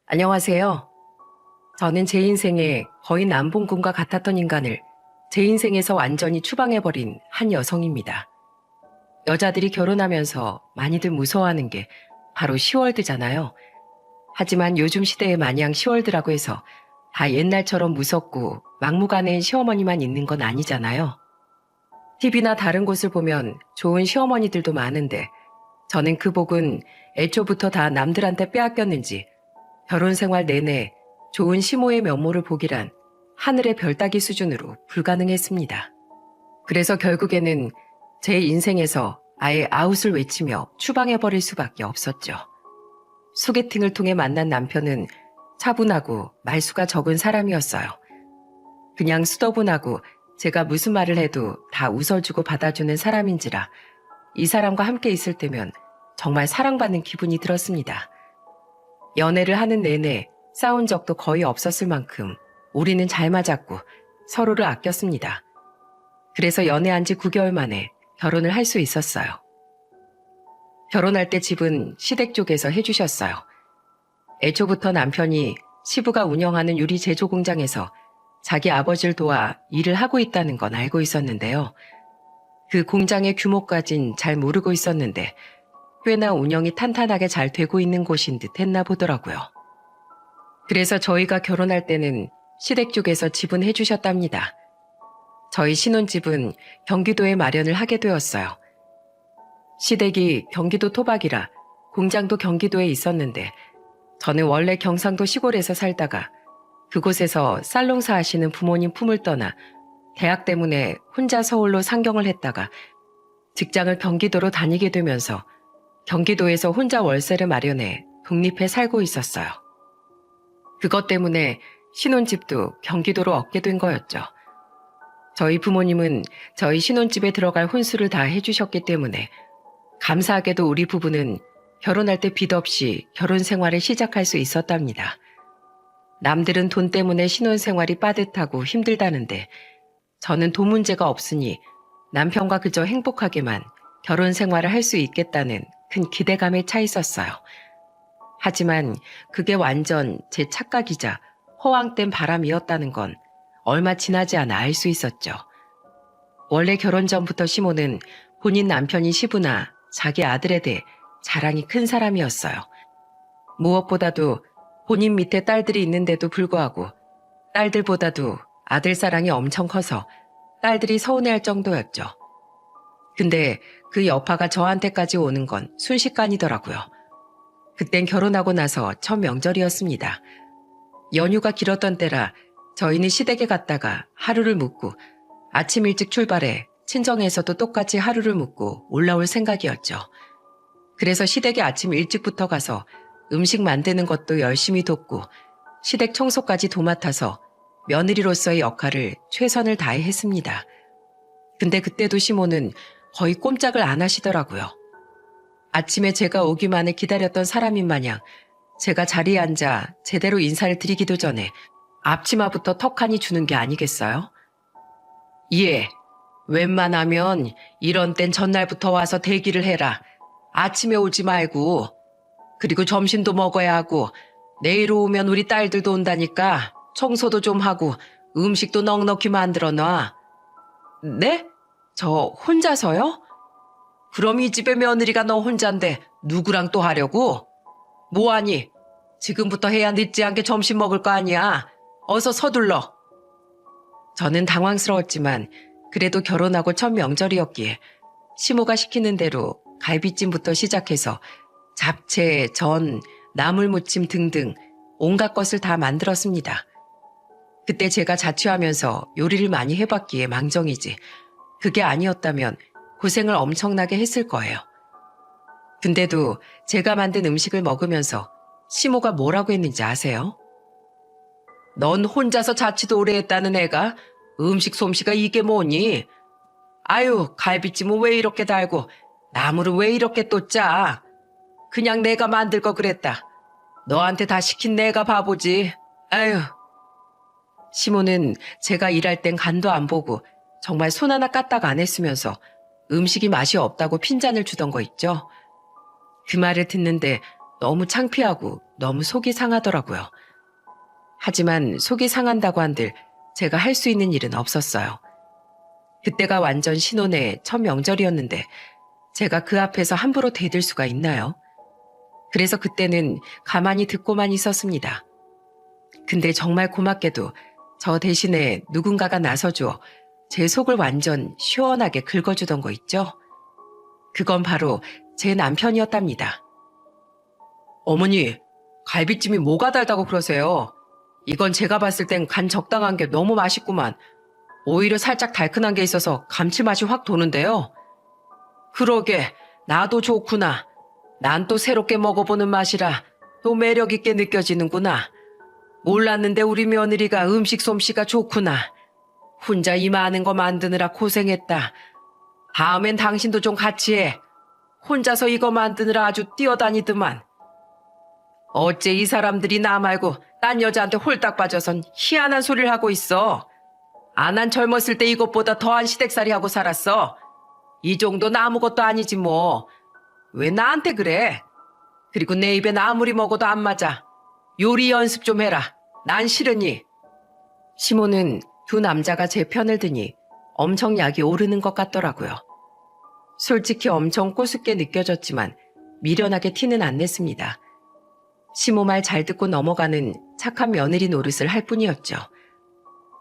안녕하세요. 저는 제 인생에 거의 남봉꾼과 같았던 인간을 제 인생에서 완전히 추방해버린 한 여성입니다. 여자들이 결혼하면서 많이들 무서워하는 게 바로 시월드잖아요. 하지만 요즘 시대에 마냥 시월드라고 해서 다 옛날처럼 무섭고 막무가내인 시어머니만 있는 건 아니잖아요. TV나 다른 곳을 보면 좋은 시어머니들도 많은데 저는 그 복은 애초부터 다 남들한테 빼앗겼는지 결혼 생활 내내 좋은 시모의 면모를 보기란 하늘의 별 따기 수준으로 불가능했습니다. 그래서 결국에는 제 인생에서 아예 아웃을 외치며 추방해버릴 수밖에 없었죠. 소개팅을 통해 만난 남편은 차분하고 말수가 적은 사람이었어요. 그냥 수더분하고 제가 무슨 말을 해도 다 웃어주고 받아주는 사람인지라 이 사람과 함께 있을 때면 정말 사랑받는 기분이 들었습니다. 연애를 하는 내내 싸운 적도 거의 없었을 만큼 우리는 잘 맞았고 서로를 아꼈습니다. 그래서 연애한 지 9개월 만에 결혼을 할 수 있었어요. 결혼할 때 집은 시댁 쪽에서 해주셨어요. 애초부터 남편이 시부가 운영하는 유리 제조 공장에서 자기 아버지를 도와 일을 하고 있다는 건 알고 있었는데요. 그 공장의 규모까진 잘 모르고 있었는데 꽤나 운영이 탄탄하게 잘 되고 있는 곳인 듯 했나 보더라고요. 그래서 저희가 결혼할 때는 시댁 쪽에서 집은 해주셨답니다. 저희 신혼집은 경기도에 마련을 하게 되었어요. 시댁이 경기도 토박이라 공장도 경기도에 있었는데 저는 원래 경상도 시골에서 살다가 그곳에서 쌀농사 하시는 부모님 품을 떠나 대학 때문에 혼자 서울로 상경을 했다가 직장을 경기도로 다니게 되면서 경기도에서 혼자 월세를 마련해 독립해 살고 있었어요. 그것 때문에 신혼집도 경기도로 얻게 된 거였죠. 저희 부모님은 저희 신혼집에 들어갈 혼수를 다 해주셨기 때문에 감사하게도 우리 부부는 결혼할 때 빚 없이 결혼 생활을 시작할 수 있었답니다. 남들은 돈 때문에 신혼생활이 빠듯하고 힘들다는데 저는 돈 문제가 없으니 남편과 그저 행복하게만 결혼 생활을 할 수 있겠다는 큰 기대감에 차 있었어요. 하지만 그게 완전 제 착각이자 허황된 바람이었다는 건 얼마 지나지 않아 알 수 있었죠. 원래 결혼 전부터 시모는 본인 남편인 시부나 자기 아들에 대해 자랑이 큰 사람이었어요. 무엇보다도 본인 밑에 딸들이 있는데도 불구하고 딸들보다도 아들 사랑이 엄청 커서 딸들이 서운해할 정도였죠. 근데 그 여파가 저한테까지 오는 건 순식간이더라고요. 그땐 결혼하고 나서 첫 명절이었습니다. 연휴가 길었던 때라 저희는 시댁에 갔다가 하루를 묵고 아침 일찍 출발해 친정에서도 똑같이 하루를 묵고 올라올 생각이었죠. 그래서 시댁에 아침 일찍부터 가서 음식 만드는 것도 열심히 돕고 시댁 청소까지 도맡아서 며느리로서의 역할을 최선을 다해 했습니다. 근데 그때도 시모는 거의 꼼짝을 안 하시더라고요. 아침에 제가 오기만을 기다렸던 사람인 마냥 제가 자리에 앉아 제대로 인사를 드리기도 전에 앞치마부터 턱하니 주는 게 아니겠어요? 예, 웬만하면 이런 땐 전날부터 와서 대기를 해라. 아침에 오지 말고. 그리고 점심도 먹어야 하고 내일 오면 우리 딸들도 온다니까 청소도 좀 하고 음식도 넉넉히 만들어 놔. 네? 저 혼자서요? 그럼 이 집의 며느리가 너 혼잔데 누구랑 또 하려고? 뭐하니? 지금부터 해야 늦지 않게 점심 먹을 거 아니야. 어서 서둘러. 저는 당황스러웠지만 그래도 결혼하고 첫 명절이었기에 시모가 시키는 대로 갈비찜부터 시작해서 잡채, 전, 나물무침 등등 온갖 것을 다 만들었습니다. 그때 제가 자취하면서 요리를 많이 해봤기에 망정이지 그게 아니었다면 고생을 엄청나게 했을 거예요. 근데도 제가 만든 음식을 먹으면서 시모가 뭐라고 했는지 아세요? 넌 혼자서 자취도 오래 했다는 애가 음식 솜씨가 이게 뭐니? 아유, 갈비찜은 왜 이렇게 달고 나물은 왜 이렇게 또 짜? 그냥 내가 만들 거 그랬다. 너한테 다 시킨 내가 바보지. 아유. 시모는 제가 일할 땐 간도 안 보고 정말 손 하나 까딱 안 했으면서 음식이 맛이 없다고 핀잔을 주던 거 있죠. 그 말을 듣는데 너무 창피하고 너무 속이 상하더라고요. 하지만 속이 상한다고 한들 제가 할 수 있는 일은 없었어요. 그때가 완전 신혼의 첫 명절이었는데 제가 그 앞에서 함부로 대들 수가 있나요? 그래서 그때는 가만히 듣고만 있었습니다. 근데 정말 고맙게도 저 대신에 누군가가 나서주어 제 속을 완전 시원하게 긁어주던 거 있죠? 그건 바로 제 남편이었답니다. 어머니, 갈비찜이 뭐가 달다고 그러세요? 이건 제가 봤을 땐 간 적당한 게 너무 맛있구만. 오히려 살짝 달큰한 게 있어서 감칠맛이 확 도는데요. 그러게, 나도 좋구나. 난 또 새롭게 먹어보는 맛이라 또 매력 있게 느껴지는구나. 몰랐는데 우리 며느리가 음식 솜씨가 좋구나. 혼자 이 많은 거 만드느라 고생했다. 다음엔 당신도 좀 같이 해. 혼자서 이거 만드느라 아주 뛰어다니더만. 어째 이 사람들이 나 말고 딴 여자한테 홀딱 빠져선 희한한 소리를 하고 있어. 난 젊었을 때 이것보다 더한 시댁살이 하고 살았어. 이 정도는 아무것도 아니지 뭐. 왜 나한테 그래? 그리고 내 입엔 아무리 먹어도 안 맞아. 요리 연습 좀 해라. 난 싫으니. 시모는 두 남자가 제 편을 드니 엄청 약이 오르는 것 같더라고요. 솔직히 엄청 꼬숩게 느껴졌지만 미련하게 티는 안 냈습니다. 시모 말 잘 듣고 넘어가는 착한 며느리 노릇을 할 뿐이었죠.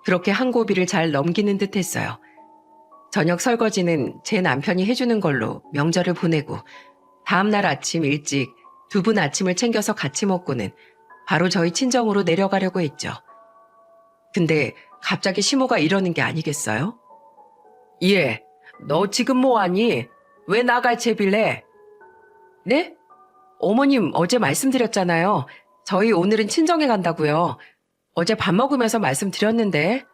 그렇게 한 고비를 잘 넘기는 듯 했어요. 저녁 설거지는 제 남편이 해주는 걸로 명절을 보내고 다음날 아침 일찍 두 분 아침을 챙겨서 같이 먹고는 바로 저희 친정으로 내려가려고 했죠. 근데 갑자기 시모가 이러는 게 아니겠어요? 예, 너 지금 뭐하니? 왜 나갈 채빌래? 네? 어머님 어제 말씀드렸잖아요. 저희 오늘은 친정에 간다고요. 어제 밥 먹으면서 말씀드렸는데.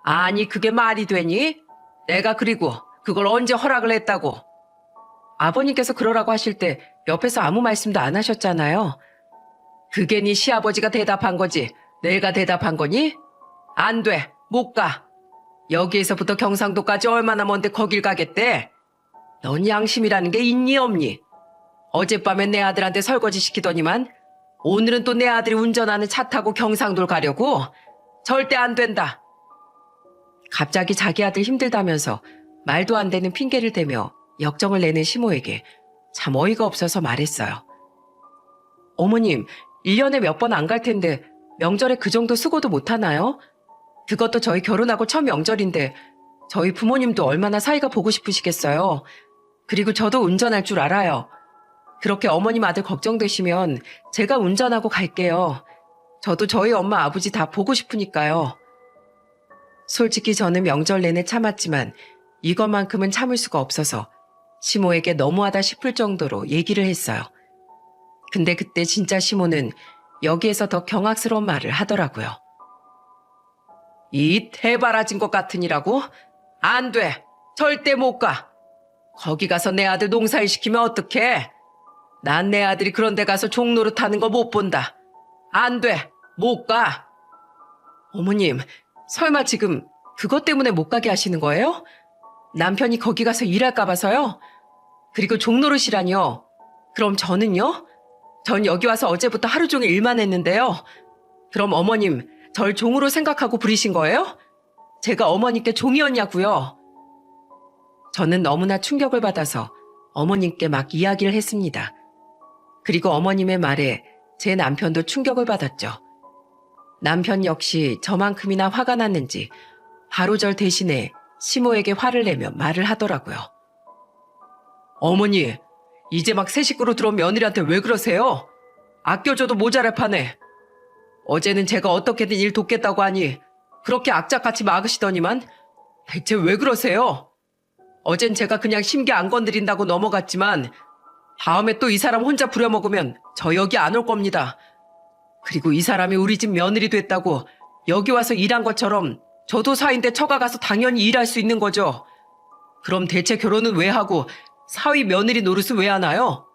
아니 그게 말이 되니? 내가 그리고 그걸 언제 허락을 했다고. 아버님께서 그러라고 하실 때 옆에서 아무 말씀도 안 하셨잖아요. 그게 네 시아버지가 대답한 거지 내가 대답한 거니? 안 돼, 못 가. 여기에서부터 경상도까지 얼마나 먼데 거길 가겠대? 넌 양심이라는 게 있니 없니? 어젯밤엔 내 아들한테 설거지 시키더니만 오늘은 또 내 아들이 운전하는 차 타고 경상도를 가려고? 절대 안 된다. 갑자기 자기 아들 힘들다면서 말도 안 되는 핑계를 대며 역정을 내는 시모에게 참 어이가 없어서 말했어요. 어머님, 1년에 몇 번 안 갈 텐데 명절에 그 정도 수고도 못하나요? 그것도 저희 결혼하고 첫 명절인데 저희 부모님도 얼마나 사이가 보고 싶으시겠어요. 그리고 저도 운전할 줄 알아요. 그렇게 어머님 아들 걱정되시면 제가 운전하고 갈게요. 저도 저희 엄마 아버지 다 보고 싶으니까요. 솔직히 저는 명절 내내 참았지만 이것만큼은 참을 수가 없어서 시모에게 너무하다 싶을 정도로 얘기를 했어요. 근데 그때 진짜 시모는 여기에서 더 경악스러운 말을 하더라고요. 이 대바라진 것 같으니라고? 안 돼. 절대 못 가. 거기 가서 내 아들 농사일 시키면 어떡해? 난 내 아들이 그런 데 가서 종노릇 하는 거 못 본다. 안 돼. 못 가. 어머님, 설마 지금 그것 때문에 못 가게 하시는 거예요? 남편이 거기 가서 일할까 봐서요? 그리고 종노릇이라뇨. 그럼 저는요? 전 여기 와서 어제부터 하루 종일 일만 했는데요. 그럼 어머님, 절 종으로 생각하고 부리신 거예요? 제가 어머니께 종이었냐고요? 저는 너무나 충격을 받아서 어머님께 막 이야기를 했습니다. 그리고 어머님의 말에 제 남편도 충격을 받았죠. 남편 역시 저만큼이나 화가 났는지 바로 절 대신에 시모에게 화를 내며 말을 하더라고요. 어머니, 이제 막 새 식구로 들어온 며느리한테 왜 그러세요? 아껴줘도 모자랄 판에. 어제는 제가 어떻게든 일 돕겠다고 하니 그렇게 악착같이 막으시더니만 대체 왜 그러세요? 어젠 제가 그냥 심기 안 건드린다고 넘어갔지만 다음에 또 이 사람 혼자 부려먹으면 저 여기 안 올 겁니다. 그리고 이 사람이 우리 집 며느리 됐다고 여기 와서 일한 것처럼 저도 사위인데 처가 가서 당연히 일할 수 있는 거죠. 그럼 대체 결혼은 왜 하고 사위 며느리 노릇은 왜 하나요?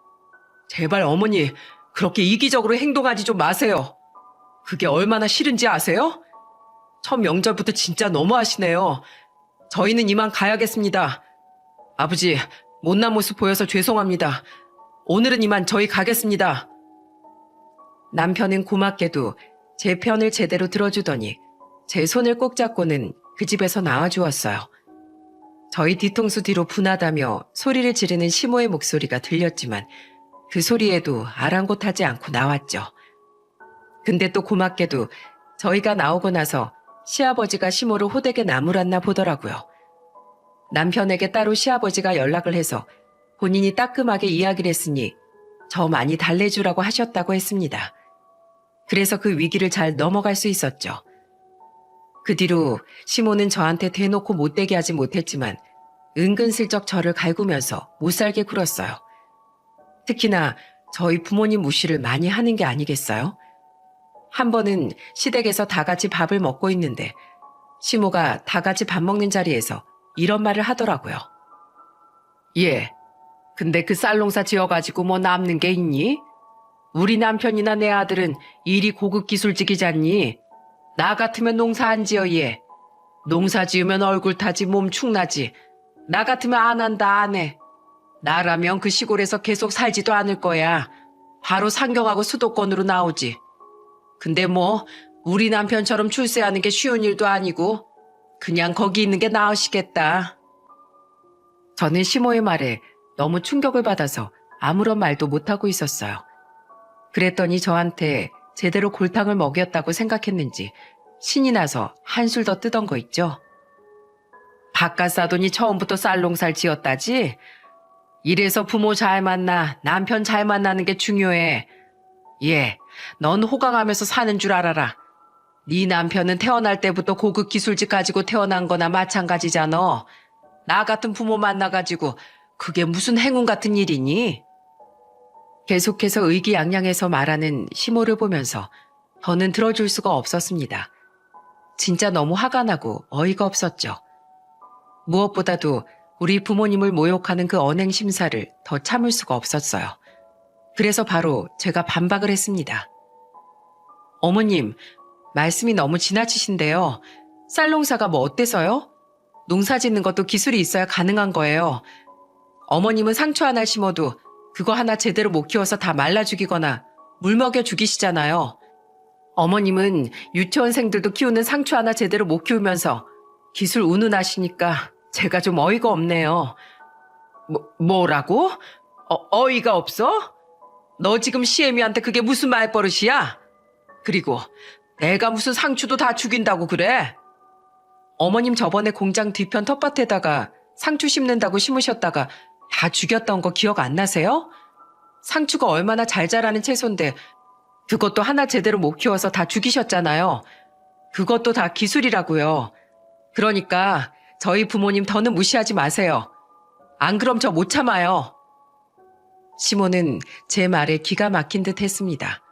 제발 어머니 그렇게 이기적으로 행동하지 좀 마세요. 그게 얼마나 싫은지 아세요? 첫 명절부터 진짜 너무하시네요. 저희는 이만 가야겠습니다. 아버지, 못난 모습 보여서 죄송합니다. 오늘은 이만 저희 가겠습니다. 남편은 고맙게도 제 편을 제대로 들어주더니 제 손을 꼭 잡고는 그 집에서 나와주었어요. 저희 뒤통수 뒤로 분하다며 소리를 지르는 시모의 목소리가 들렸지만 그 소리에도 아랑곳하지 않고 나왔죠. 근데 또 고맙게도 저희가 나오고 나서 시아버지가 시모를 호되게 나무랐나 보더라고요. 남편에게 따로 시아버지가 연락을 해서 본인이 따끔하게 이야기를 했으니 저 많이 달래주라고 하셨다고 했습니다. 그래서 그 위기를 잘 넘어갈 수 있었죠. 그 뒤로 시모는 저한테 대놓고 못되게 하지 못했지만 은근슬쩍 저를 갈구면서 못살게 굴었어요. 특히나 저희 부모님 무시를 많이 하는 게 아니겠어요? 한 번은 시댁에서 다 같이 밥을 먹고 있는데 시모가 다 같이 밥 먹는 자리에서 이런 말을 하더라고요. 예, 근데 그 쌀농사 지어가지고 뭐 남는 게 있니? 우리 남편이나 내 아들은 일이 고급 기술직이잖니? 나 같으면 농사 안 지어 얘. 농사 지으면 얼굴 타지 몸 축나지. 나 같으면 안 한다 안 해. 나라면 그 시골에서 계속 살지도 않을 거야. 바로 상경하고 수도권으로 나오지. 근데 뭐 우리 남편처럼 출세하는 게 쉬운 일도 아니고 그냥 거기 있는 게 나으시겠다. 저는 시모의 말에 너무 충격을 받아서 아무런 말도 못하고 있었어요. 그랬더니 저한테 제대로 골탕을 먹였다고 생각했는지 신이 나서 한술 더 뜨던 거 있죠. 바깥 사돈이 처음부터 쌀농사를 지었다지? 이래서 부모 잘 만나 남편 잘 만나는 게 중요해. 예, 넌 호강하면서 사는 줄 알아라. 네 남편은 태어날 때부터 고급 기술직 가지고 태어난 거나 마찬가지잖아. 나 같은 부모 만나가지고 그게 무슨 행운 같은 일이니? 계속해서 의기양양해서 말하는 시모를 보면서 저는 들어줄 수가 없었습니다. 진짜 너무 화가 나고 어이가 없었죠. 무엇보다도 우리 부모님을 모욕하는 그 언행 심사를 더 참을 수가 없었어요. 그래서 바로 제가 반박을 했습니다. 어머님, 말씀이 너무 지나치신데요. 쌀농사가 뭐 어때서요? 농사 짓는 것도 기술이 있어야 가능한 거예요. 어머님은 상추 하나 심어도 그거 하나 제대로 못 키워서 다 말라 죽이거나 물 먹여 죽이시잖아요. 어머님은 유치원생들도 키우는 상추 하나 제대로 못 키우면서 기술 운운하시니까 제가 좀 어이가 없네요. 뭐라고? 어이가 없어? 너 지금 시애미한테 그게 무슨 말버릇이야? 그리고 내가 무슨 상추도 다 죽인다고 그래? 어머님 저번에 공장 뒤편 텃밭에다가 상추 심는다고 심으셨다가 다 죽였던 거 기억 안 나세요? 상추가 얼마나 잘 자라는 채소인데 그것도 하나 제대로 못 키워서 다 죽이셨잖아요. 그것도 다 기술이라고요. 그러니까 저희 부모님 더는 무시하지 마세요. 안 그럼 저 못 참아요. 시모는 제 말에 기가 막힌 듯 했습니다.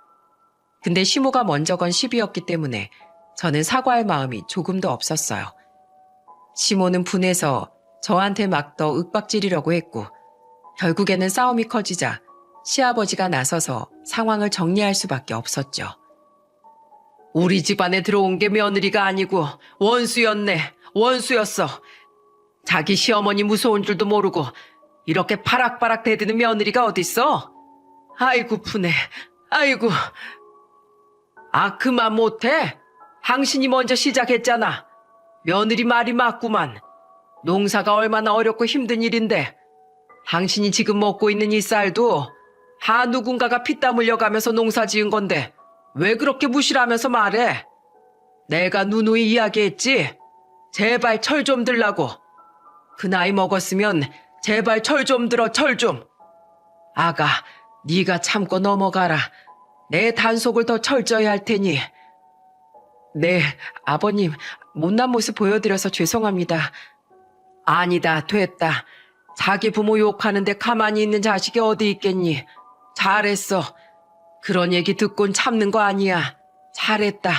근데 시모가 먼저 건 시비였기 때문에 저는 사과할 마음이 조금도 없었어요. 시모는 분해서 저한테 막 더 윽박지르려고 했고 결국에는 싸움이 커지자 시아버지가 나서서 상황을 정리할 수밖에 없었죠. 우리 집안에 들어온 게 며느리가 아니고 원수였네. 원수였어. 자기 시어머니 무서운 줄도 모르고 이렇게 바락바락 대드는 며느리가 어딨어? 아이고 분해. 아이고. 아 그만 못해? 당신이 먼저 시작했잖아. 며느리 말이 맞구만. 농사가 얼마나 어렵고 힘든 일인데 당신이 지금 먹고 있는 이 쌀도 다 누군가가 피땀 흘려가면서 농사 지은 건데 왜 그렇게 무시하면서 말해? 내가 누누이 이야기했지? 제발 철 좀 들라고. 그 나이 먹었으면 제발 철 좀 들어 철 좀. 아가, 네가 참고 넘어가라. 내 단속을 더 철저히 할 테니. 네, 아버님, 못난 모습 보여드려서 죄송합니다. 아니다, 됐다. 자기 부모 욕하는데 가만히 있는 자식이 어디 있겠니? 잘했어. 그런 얘기 듣곤 참는 거 아니야. 잘했다.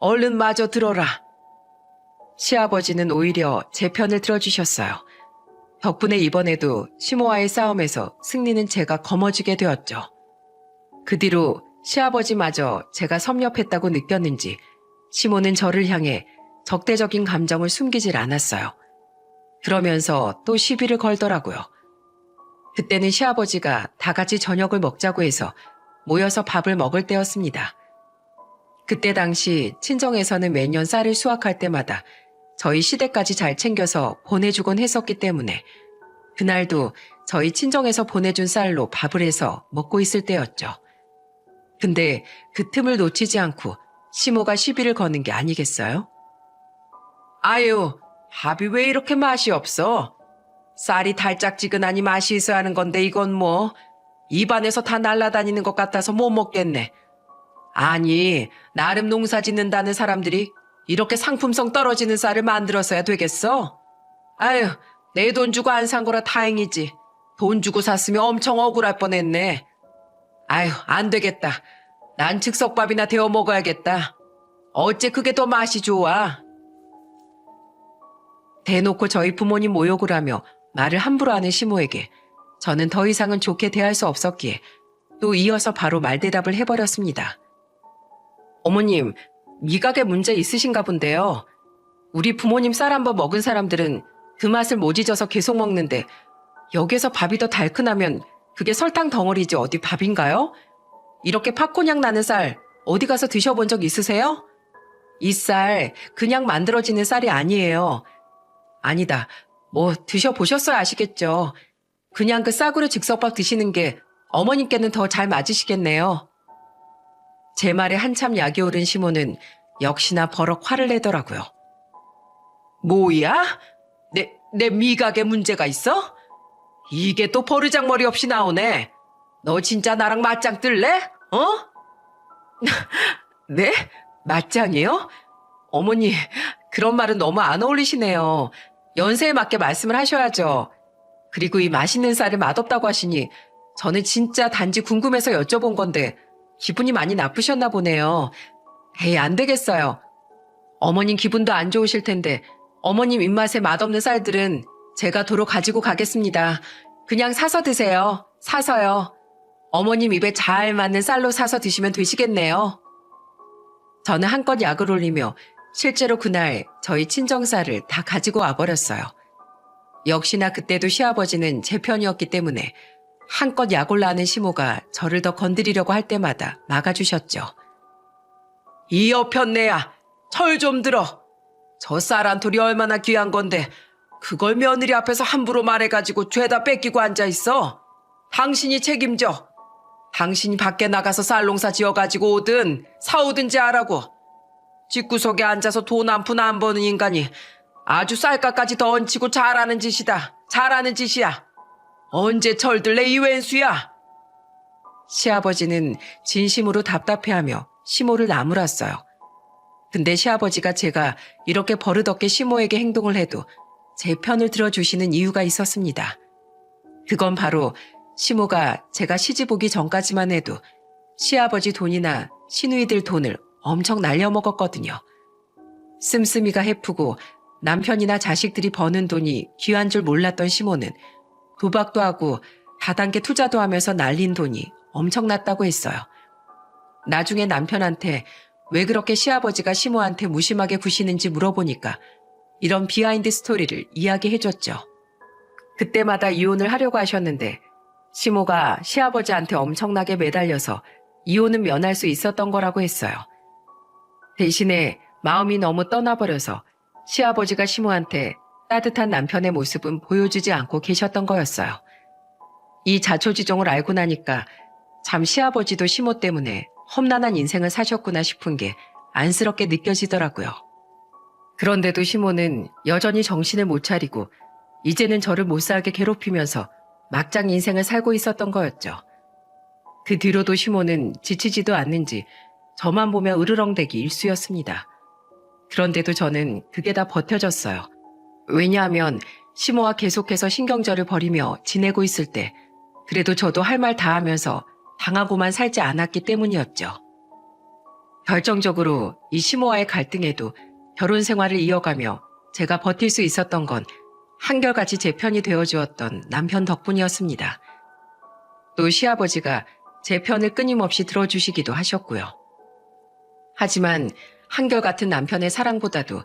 얼른 마저 들어라. 시아버지는 오히려 제 편을 들어주셨어요. 덕분에 이번에도 시모와의 싸움에서 승리는 제가 거머쥐게 되었죠. 그 뒤로 시아버지마저 제가 섭렵했다고 느꼈는지 시모는 저를 향해 적대적인 감정을 숨기질 않았어요. 그러면서 또 시비를 걸더라고요. 그때는 시아버지가 다 같이 저녁을 먹자고 해서 모여서 밥을 먹을 때였습니다. 그때 당시 친정에서는 매년 쌀을 수확할 때마다 저희 시댁까지 잘 챙겨서 보내주곤 했었기 때문에 그날도 저희 친정에서 보내준 쌀로 밥을 해서 먹고 있을 때였죠. 근데 그 틈을 놓치지 않고 시모가 시비를 거는 게 아니겠어요? 아유, 밥이 왜 이렇게 맛이 없어? 쌀이 달짝지근하니 맛이 있어야 하는 건데 이건 뭐 입안에서 다 날아다니는 것 같아서 못 먹겠네. 아니, 나름 농사 짓는다는 사람들이 이렇게 상품성 떨어지는 쌀을 만들어서야 되겠어? 아유, 내 돈 주고 안 산 거라 다행이지. 돈 주고 샀으면 엄청 억울할 뻔했네. 아유, 안 되겠다. 난 즉석밥이나 데워 먹어야겠다. 어째 그게 더 맛이 좋아. 대놓고 저희 부모님 모욕을 하며 말을 함부로 하는 시모에게 저는 더 이상은 좋게 대할 수 없었기에 또 이어서 바로 말대답을 해버렸습니다. 어머님, 미각에 문제 있으신가 본데요. 우리 부모님 쌀 한번 먹은 사람들은 그 맛을 못 잊어서 계속 먹는데 여기에서 밥이 더 달큰하면 그게 설탕 덩어리지 어디 밥인가요? 이렇게 팝콘향 나는 쌀 어디 가서 드셔본 적 있으세요? 이 쌀 그냥 만들어지는 쌀이 아니에요. 아니다. 뭐 드셔보셨어야 아시겠죠. 그냥 그 싸구려 즉석밥 드시는 게 어머님께는 더 잘 맞으시겠네요. 제 말에 한참 약이 오른 시모는 역시나 버럭 화를 내더라고요. 뭐야? 내 미각에 문제가 있어? 이게 또 버르장머리 없이 나오네. 너 진짜 나랑 맞짱 뜰래? 어? 네? 맞짱이요? 어머니, 그런 말은 너무 안 어울리시네요. 연세에 맞게 말씀을 하셔야죠. 그리고 이 맛있는 쌀이 맛없다고 하시니 저는 진짜 단지 궁금해서 여쭤본 건데 기분이 많이 나쁘셨나 보네요. 에이, 안 되겠어요. 어머님 기분도 안 좋으실 텐데 어머님 입맛에 맛없는 쌀들은 제가 도로 가지고 가겠습니다. 그냥 사서 드세요. 사서요. 어머님 입에 잘 맞는 쌀로 사서 드시면 되시겠네요. 저는 한껏 약을 올리며 실제로 그날 저희 친정쌀을 다 가지고 와버렸어요. 역시나 그때도 시아버지는 제 편이었기 때문에 한껏 약 올라하는 시모가 저를 더 건드리려고 할 때마다 막아주셨죠. 이 여편네야, 철 좀 들어. 저 쌀 한 톨이 얼마나 귀한 건데 그걸 며느리 앞에서 함부로 말해가지고 죄다 뺏기고 앉아있어. 당신이 책임져. 당신이 밖에 나가서 쌀 농사 지어가지고 오든 사오든지 하라고. 집구석에 앉아서 돈 한 푼 안 버는 인간이 아주 쌀값까지 더 얹히고 잘하는 짓이다. 잘하는 짓이야. 언제 철들래 이 왼수야. 시아버지는 진심으로 답답해하며 시모를 나무랐어요. 근데 시아버지가 제가 이렇게 버릇없게 시모에게 행동을 해도 제 편을 들어주시는 이유가 있었습니다. 그건 바로 시모가 제가 시집 오기 전까지만 해도 시아버지 돈이나 시누이들 돈을 엄청 날려먹었거든요. 씀씀이가 해프고 남편이나 자식들이 버는 돈이 귀한 줄 몰랐던 시모는 도박도 하고 다단계 투자도 하면서 날린 돈이 엄청났다고 했어요. 나중에 남편한테 왜 그렇게 시아버지가 시모한테 무심하게 구시는지 물어보니까 이런 비하인드 스토리를 이야기해줬죠. 그때마다 이혼을 하려고 하셨는데 시모가 시아버지한테 엄청나게 매달려서 이혼은 면할 수 있었던 거라고 했어요. 대신에 마음이 너무 떠나버려서 시아버지가 시모한테 따뜻한 남편의 모습은 보여주지 않고 계셨던 거였어요. 이 자초지종을 알고 나니까 참 시아버지도 시모 때문에 험난한 인생을 사셨구나 싶은 게 안쓰럽게 느껴지더라고요. 그런데도 시모는 여전히 정신을 못 차리고 이제는 저를 못살게 괴롭히면서 막장 인생을 살고 있었던 거였죠. 그 뒤로도 시모는 지치지도 않는지 저만 보며 으르렁대기 일쑤였습니다. 그런데도 저는 그게 다 버텨졌어요. 왜냐하면 시모와 계속해서 신경전을 벌이며 지내고 있을 때 그래도 저도 할 말 다 하면서 당하고만 살지 않았기 때문이었죠. 결정적으로 이 시모와의 갈등에도 결혼 생활을 이어가며 제가 버틸 수 있었던 건 한결같이 제 편이 되어주었던 남편 덕분이었습니다. 또 시아버지가 제 편을 끊임없이 들어주시기도 하셨고요. 하지만 한결같은 남편의 사랑보다도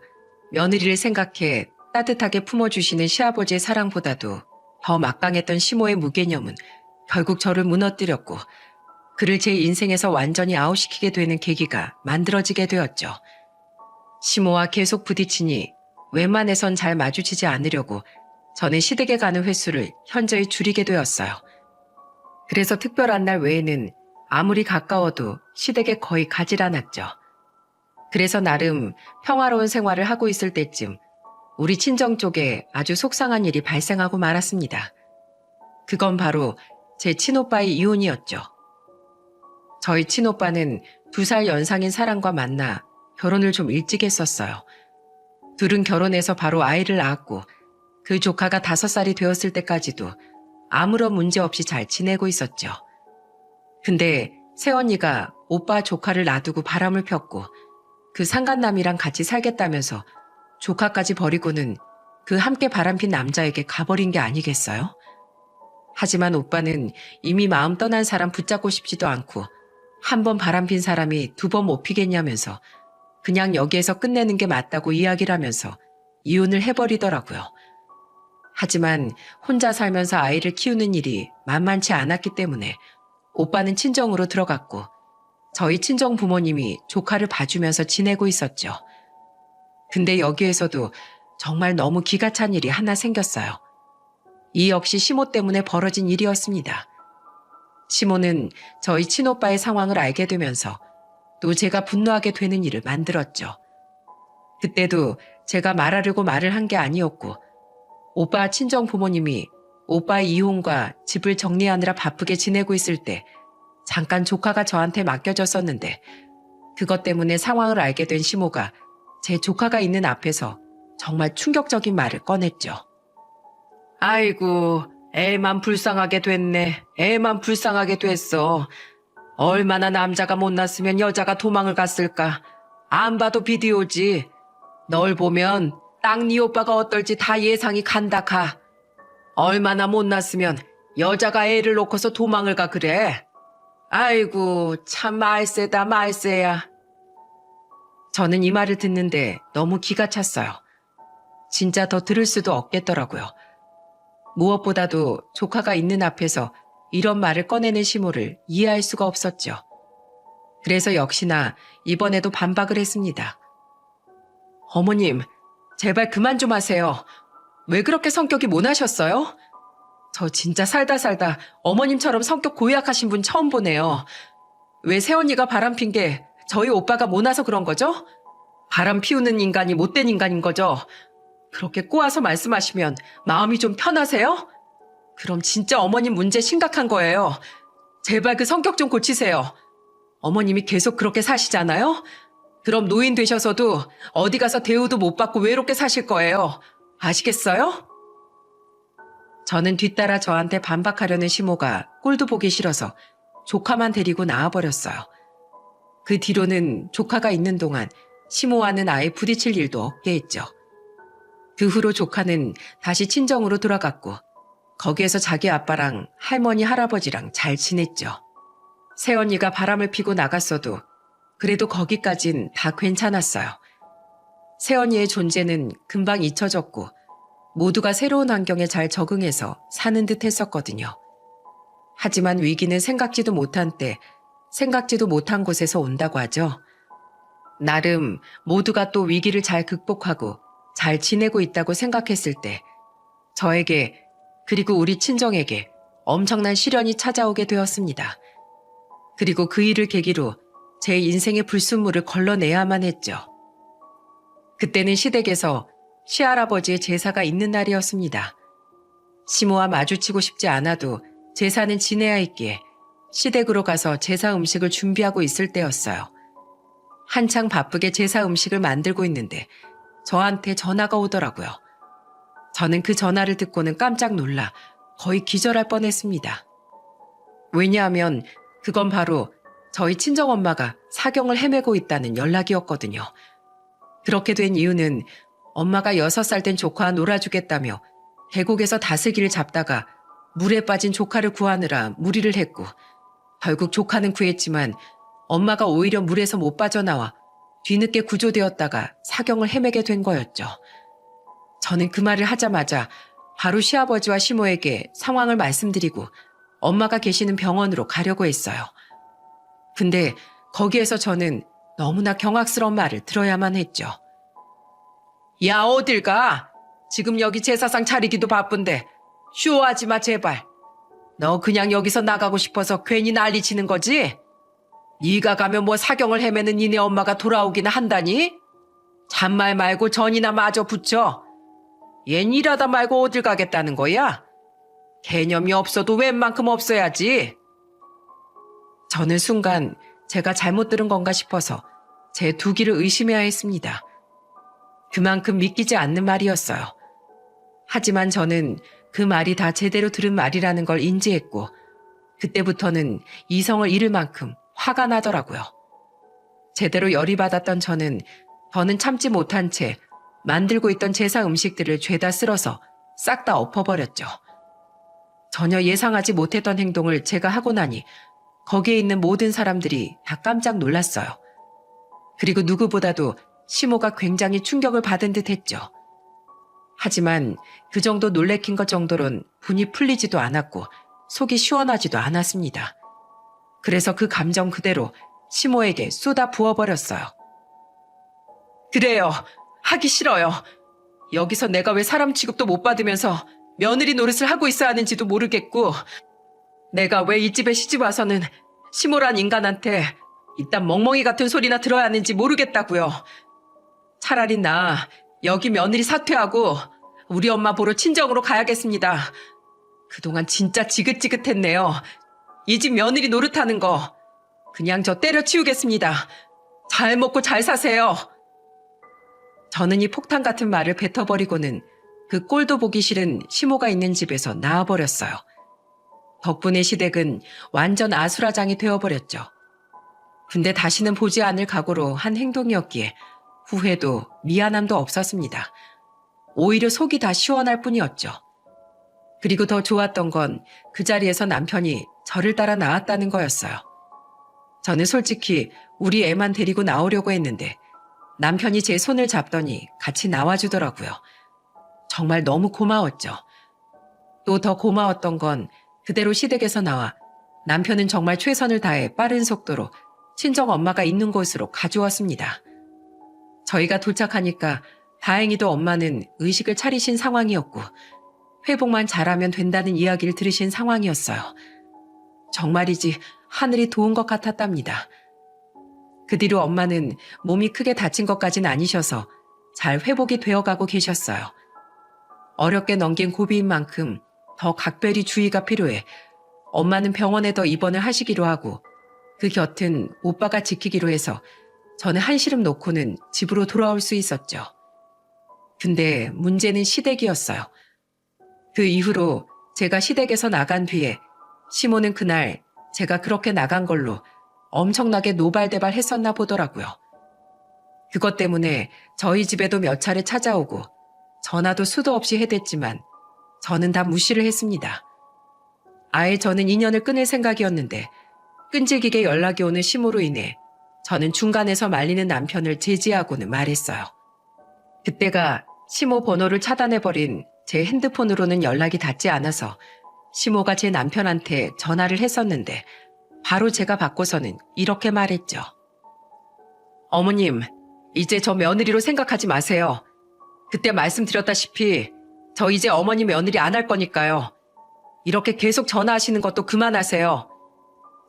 며느리를 생각해 따뜻하게 품어주시는 시아버지의 사랑보다도 더 막강했던 시모의 무개념은 결국 저를 무너뜨렸고 그를 제 인생에서 완전히 아웃시키게 되는 계기가 만들어지게 되었죠. 시모와 계속 부딪히니 웬만해선 잘 마주치지 않으려고 저는 시댁에 가는 횟수를 현저히 줄이게 되었어요. 그래서 특별한 날 외에는 아무리 가까워도 시댁에 거의 가질 않았죠. 그래서 나름 평화로운 생활을 하고 있을 때쯤 우리 친정 쪽에 아주 속상한 일이 발생하고 말았습니다. 그건 바로 제 친오빠의 이혼이었죠. 저희 친오빠는 2살 연상인 사람과 만나 결혼을 좀 일찍 했었어요. 둘은 결혼해서 바로 아이를 낳았고 그 조카가 5살이 되었을 때까지도 아무런 문제 없이 잘 지내고 있었죠. 근데 새언니가 오빠 조카를 놔두고 바람을 폈고 그 상간남이랑 같이 살겠다면서 조카까지 버리고는 그 함께 바람핀 남자에게 가버린 게 아니겠어요? 하지만 오빠는 이미 마음 떠난 사람 붙잡고 싶지도 않고 한 번 바람핀 사람이 2번 못 피겠냐면서 그냥 여기에서 끝내는 게 맞다고 이야기를 하면서 이혼을 해버리더라고요. 하지만 혼자 살면서 아이를 키우는 일이 만만치 않았기 때문에 오빠는 친정으로 들어갔고 저희 친정 부모님이 조카를 봐주면서 지내고 있었죠. 근데 여기에서도 정말 너무 기가 찬 일이 하나 생겼어요. 이 역시 시모 때문에 벌어진 일이었습니다. 시모는 저희 친오빠의 상황을 알게 되면서 또 제가 분노하게 되는 일을 만들었죠. 그때도 제가 말하려고 말을 한 게 아니었고 오빠 친정 부모님이 오빠의 이혼과 집을 정리하느라 바쁘게 지내고 있을 때 잠깐 조카가 저한테 맡겨졌었는데 그것 때문에 상황을 알게 된 시모가 제 조카가 있는 앞에서 정말 충격적인 말을 꺼냈죠. 아이고, 애만 불쌍하게 됐네. 애만 불쌍하게 됐어. 얼마나 남자가 못났으면 여자가 도망을 갔을까. 안 봐도 비디오지. 널 보면 딱 네 오빠가 어떨지 다 예상이 간다 가. 얼마나 못났으면 여자가 애를 놓고서 도망을 가 그래. 아이고 참 말세다 말세야. 저는 이 말을 듣는데 너무 기가 찼어요. 진짜 더 들을 수도 없겠더라고요. 무엇보다도 조카가 있는 앞에서 이런 말을 꺼내는 시모를 이해할 수가 없었죠. 그래서 역시나 이번에도 반박을 했습니다. 어머님, 제발 그만 좀 하세요. 왜 그렇게 성격이 모나셨어요? 저 진짜 살다 어머님처럼 성격 고약하신 분 처음 보네요. 왜 새언니가 바람핀 게 저희 오빠가 모나서 그런 거죠? 바람 피우는 인간이 못된 인간인 거죠? 그렇게 꼬아서 말씀하시면 마음이 좀 편하세요? 그럼 진짜 어머님 문제 심각한 거예요. 제발 그 성격 좀 고치세요. 어머님이 계속 그렇게 사시잖아요? 그럼 노인 되셔서도 어디 가서 대우도 못 받고 외롭게 사실 거예요. 아시겠어요? 저는 뒤따라 저한테 반박하려는 시모가 꼴도 보기 싫어서 조카만 데리고 나와버렸어요. 그 뒤로는 조카가 있는 동안 시모와는 아예 부딪힐 일도 없게 했죠. 그 후로 조카는 다시 친정으로 돌아갔고 거기에서 자기 아빠랑 할머니 할아버지랑 잘 지냈죠. 새언니가 바람을 피고 나갔어도 그래도 거기까진 다 괜찮았어요. 새언니의 존재는 금방 잊혀졌고 모두가 새로운 환경에 잘 적응해서 사는 듯 했었거든요. 하지만 위기는 생각지도 못한 때, 생각지도 못한 곳에서 온다고 하죠. 나름 모두가 또 위기를 잘 극복하고 잘 지내고 있다고 생각했을 때 저에게 그리고 우리 친정에게 엄청난 시련이 찾아오게 되었습니다. 그리고 그 일을 계기로 제 인생의 불순물을 걸러내야만 했죠. 그때는 시댁에서 시할아버지의 제사가 있는 날이었습니다. 시모와 마주치고 싶지 않아도 제사는 지내야 했기에 시댁으로 가서 제사 음식을 준비하고 있을 때였어요. 한창 바쁘게 제사 음식을 만들고 있는데 저한테 전화가 오더라고요. 저는 그 전화를 듣고는 깜짝 놀라 거의 기절할 뻔했습니다. 왜냐하면 그건 바로 저희 친정엄마가 사경을 헤매고 있다는 연락이었거든요. 그렇게 된 이유는 엄마가 6살 된 조카와 놀아주겠다며 계곡에서 다슬기를 잡다가 물에 빠진 조카를 구하느라 무리를 했고 결국 조카는 구했지만 엄마가 오히려 물에서 못 빠져나와 뒤늦게 구조되었다가 사경을 헤매게 된 거였죠. 저는 그 말을 하자마자 바로 시아버지와 시모에게 상황을 말씀드리고 엄마가 계시는 병원으로 가려고 했어요. 근데 거기에서 저는 너무나 경악스러운 말을 들어야만 했죠. 야, 어딜 가? 지금 여기 제사상 차리기도 바쁜데 쇼하지 마, 제발. 너 그냥 여기서 나가고 싶어서 괜히 난리치는 거지? 네가 가면 뭐 사경을 헤매는 니네 엄마가 돌아오기나 한다니? 잔말 말고 전이나 마저 붙여. 얜 일하다 말고 어딜 가겠다는 거야? 개념이 없어도 웬만큼 없어야지. 저는 순간 제가 잘못 들은 건가 싶어서 제 두 귀를 의심해야 했습니다. 그만큼 믿기지 않는 말이었어요. 하지만 저는 그 말이 다 제대로 들은 말이라는 걸 인지했고 그때부터는 이성을 잃을 만큼 화가 나더라고요. 제대로 열이 받았던 저는 더는 참지 못한 채 만들고 있던 제사 음식들을 죄다 쓸어서 싹 다 엎어버렸죠. 전혀 예상하지 못했던 행동을 제가 하고 나니 거기에 있는 모든 사람들이 다 깜짝 놀랐어요. 그리고 누구보다도 시모가 굉장히 충격을 받은 듯 했죠. 하지만 그 정도 놀래킨 것 정도론 분이 풀리지도 않았고 속이 시원하지도 않았습니다. 그래서 그 감정 그대로 시모에게 쏟아 부어버렸어요. 그래요. 하기 싫어요. 여기서 내가 왜 사람 취급도 못 받으면서 며느리 노릇을 하고 있어야 하는지도 모르겠고 내가 왜 이 집에 시집 와서는 시모란 인간한테 이딴 멍멍이 같은 소리나 들어야 하는지 모르겠다고요. 차라리 나 여기 며느리 사퇴하고 우리 엄마 보러 친정으로 가야겠습니다. 그동안 진짜 지긋지긋했네요. 이 집 며느리 노릇하는 거 그냥 저 때려치우겠습니다. 잘 먹고 잘 사세요. 저는 이 폭탄 같은 말을 뱉어버리고는 그 꼴도 보기 싫은 시모가 있는 집에서 나와버렸어요. 덕분에 시댁은 완전 아수라장이 되어버렸죠. 근데 다시는 보지 않을 각오로 한 행동이었기에 후회도 미안함도 없었습니다. 오히려 속이 다 시원할 뿐이었죠. 그리고 더 좋았던 건 그 자리에서 남편이 저를 따라 나왔다는 거였어요. 저는 솔직히 우리 애만 데리고 나오려고 했는데 남편이 제 손을 잡더니 같이 나와주더라고요. 정말 너무 고마웠죠. 또 더 고마웠던 건 그대로 시댁에서 나와 남편은 정말 최선을 다해 빠른 속도로 친정 엄마가 있는 곳으로 가주었습니다. 저희가 도착하니까 다행히도 엄마는 의식을 차리신 상황이었고 회복만 잘하면 된다는 이야기를 들으신 상황이었어요. 정말이지 하늘이 도운 것 같았답니다. 그 뒤로 엄마는 몸이 크게 다친 것까진 아니셔서 잘 회복이 되어가고 계셨어요. 어렵게 넘긴 고비인 만큼 더 각별히 주의가 필요해 엄마는 병원에 더 입원을 하시기로 하고 그 곁은 오빠가 지키기로 해서 저는 한시름 놓고는 집으로 돌아올 수 있었죠. 근데 문제는 시댁이었어요. 그 이후로 제가 시댁에서 나간 뒤에 시모는 그날 제가 그렇게 나간 걸로 엄청나게 노발대발 했었나 보더라고요. 그것 때문에 저희 집에도 몇 차례 찾아오고 전화도 수도 없이 해댔지만 저는 다 무시를 했습니다. 아예 저는 인연을 끊을 생각이었는데 끈질기게 연락이 오는 시모로 인해 저는 중간에서 말리는 남편을 제지하고는 말했어요. 그때가 시모 번호를 차단해버린 제 핸드폰으로는 연락이 닿지 않아서 시모가 제 남편한테 전화를 했었는데 바로 제가 받고서는 이렇게 말했죠. 어머님, 이제 저 며느리로 생각하지 마세요. 그때 말씀드렸다시피 저 이제 어머니 며느리 안 할 거니까요. 이렇게 계속 전화하시는 것도 그만하세요.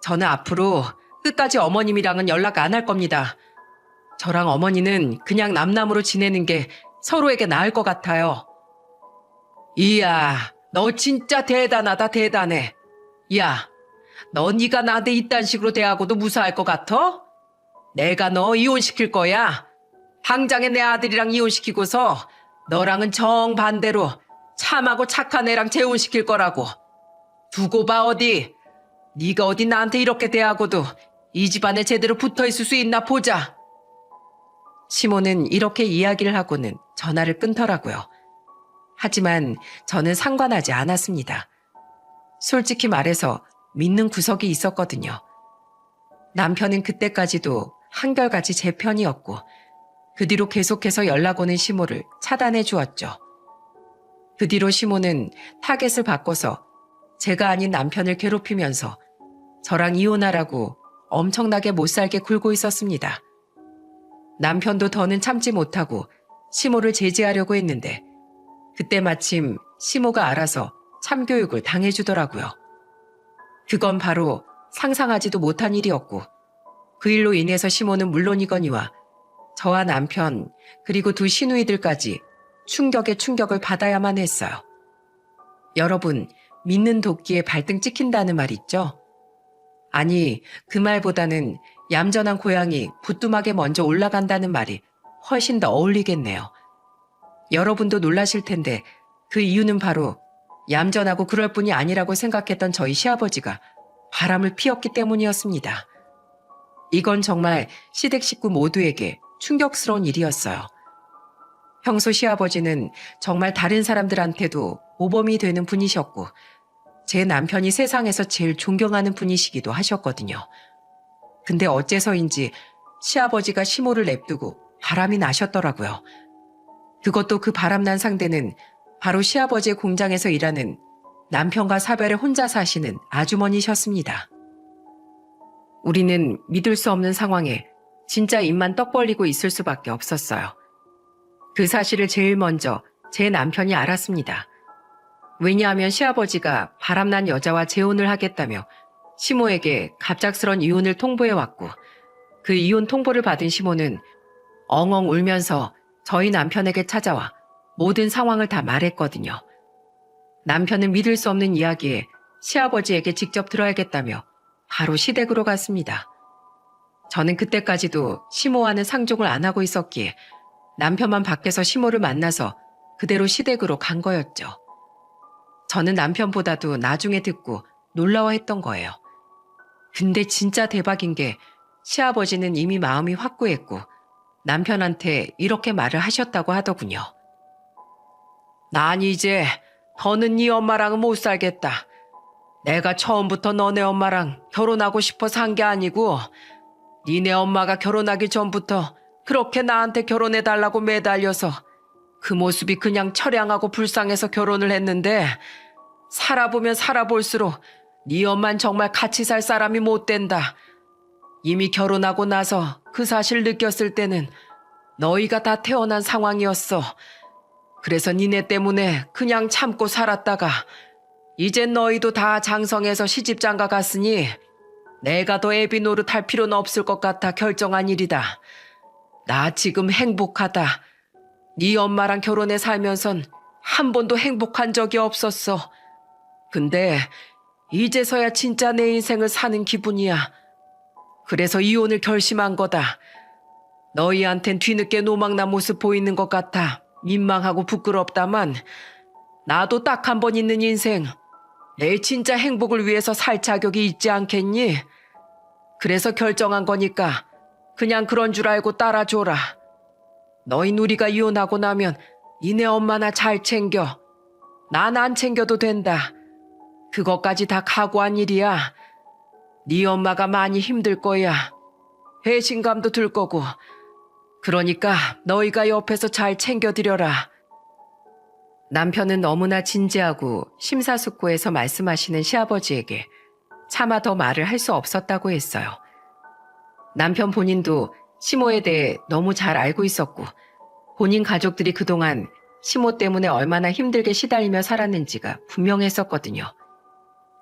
저는 앞으로 끝까지 어머님이랑은 연락 안 할 겁니다. 저랑 어머니는 그냥 남남으로 지내는 게 서로에게 나을 것 같아요. 이야, 너 진짜 대단하다, 대단해. 야, 너 네가 나한테 이딴 식으로 대하고도 무사할 것 같아? 내가 너 이혼시킬 거야. 당장에 내 아들이랑 이혼시키고서 너랑은 정반대로 참하고 착한 애랑 재혼시킬 거라고. 두고 봐 어디. 네가 어디 나한테 이렇게 대하고도 이 집안에 제대로 붙어있을 수 있나 보자. 시모는 이렇게 이야기를 하고는 전화를 끊더라고요. 하지만 저는 상관하지 않았습니다. 솔직히 말해서 믿는 구석이 있었거든요. 남편은 그때까지도 한결같이 제 편이었고 그 뒤로 계속해서 연락 오는 시모를 차단해 주었죠. 그 뒤로 시모는 타겟을 바꿔서 제가 아닌 남편을 괴롭히면서 저랑 이혼하라고 엄청나게 못살게 굴고 있었습니다. 남편도 더는 참지 못하고 시모를 제지하려고 했는데 그때 마침 시모가 알아서 참교육을 당해주더라고요. 그건 바로 상상하지도 못한 일이었고 그 일로 인해서 시모는 물론이거니와 저와 남편 그리고 두 시누이들까지 충격에 충격을 받아야만 했어요. 여러분, 믿는 도끼에 발등 찍힌다는 말 있죠? 아니, 그 말보다는 얌전한 고양이 부뚜막에 먼저 올라간다는 말이 훨씬 더 어울리겠네요. 여러분도 놀라실 텐데 그 이유는 바로 얌전하고 그럴 뿐이 아니라고 생각했던 저희 시아버지가 바람을 피웠기 때문이었습니다. 이건 정말 시댁 식구 모두에게 충격스러운 일이었어요. 평소 시아버지는 정말 다른 사람들한테도 모범이 되는 분이셨고 제 남편이 세상에서 제일 존경하는 분이시기도 하셨거든요. 근데 어째서인지 시아버지가 시모를 냅두고 바람이 나셨더라고요. 그것도 그 바람난 상대는 바로 시아버지의 공장에서 일하는 남편과 사별에 혼자 사시는 아주머니셨습니다. 우리는 믿을 수 없는 상황에 진짜 입만 떡 벌리고 있을 수밖에 없었어요. 그 사실을 제일 먼저 제 남편이 알았습니다. 왜냐하면 시아버지가 바람난 여자와 재혼을 하겠다며 시모에게 갑작스런 이혼을 통보해왔고 그 이혼 통보를 받은 시모는 엉엉 울면서 저희 남편에게 찾아와 모든 상황을 다 말했거든요. 남편은 믿을 수 없는 이야기에 시아버지에게 직접 들어야겠다며 바로 시댁으로 갔습니다. 저는 그때까지도 시모와는 상종을 안 하고 있었기에 남편만 밖에서 시모를 만나서 그대로 시댁으로 간 거였죠. 저는 남편보다도 나중에 듣고 놀라워했던 거예요. 근데 진짜 대박인 게 시아버지는 이미 마음이 확고했고 남편한테 이렇게 말을 하셨다고 하더군요. 난 이제 더는 네 엄마랑은 못 살겠다. 내가 처음부터 너네 엄마랑 결혼하고 싶어서 한 게 아니고 니네 엄마가 결혼하기 전부터 그렇게 나한테 결혼해달라고 매달려서 그 모습이 그냥 처량하고 불쌍해서 결혼을 했는데 살아보면 살아볼수록 네 엄만 정말 같이 살 사람이 못 된다. 이미 결혼하고 나서 그 사실 느꼈을 때는 너희가 다 태어난 상황이었어. 그래서 니네 때문에 그냥 참고 살았다가 이젠 너희도 다 장성해서 시집장가 갔으니 내가 더 애비 노릇할 필요는 없을 것 같아 결정한 일이다. 나 지금 행복하다. 네 엄마랑 결혼해 살면선 한 번도 행복한 적이 없었어. 근데 이제서야 진짜 내 인생을 사는 기분이야. 그래서 이혼을 결심한 거다. 너희한텐 뒤늦게 노망난 모습 보이는 것 같아 민망하고 부끄럽다만 나도 딱 한 번 있는 인생 내 진짜 행복을 위해서 살 자격이 있지 않겠니? 그래서 결정한 거니까 그냥 그런 줄 알고 따라줘라. 너희 누리가 이혼하고 나면 니네 엄마나 잘 챙겨. 난 안 챙겨도 된다. 그것까지 다 각오한 일이야. 네 엄마가 많이 힘들 거야. 배신감도 들 거고. 그러니까 너희가 옆에서 잘 챙겨드려라. 남편은 너무나 진지하고 심사숙고해서 말씀하시는 시아버지에게 차마 더 말을 할 수 없었다고 했어요. 남편 본인도 시모에 대해 너무 잘 알고 있었고 본인 가족들이 그동안 시모 때문에 얼마나 힘들게 시달리며 살았는지가 분명했었거든요.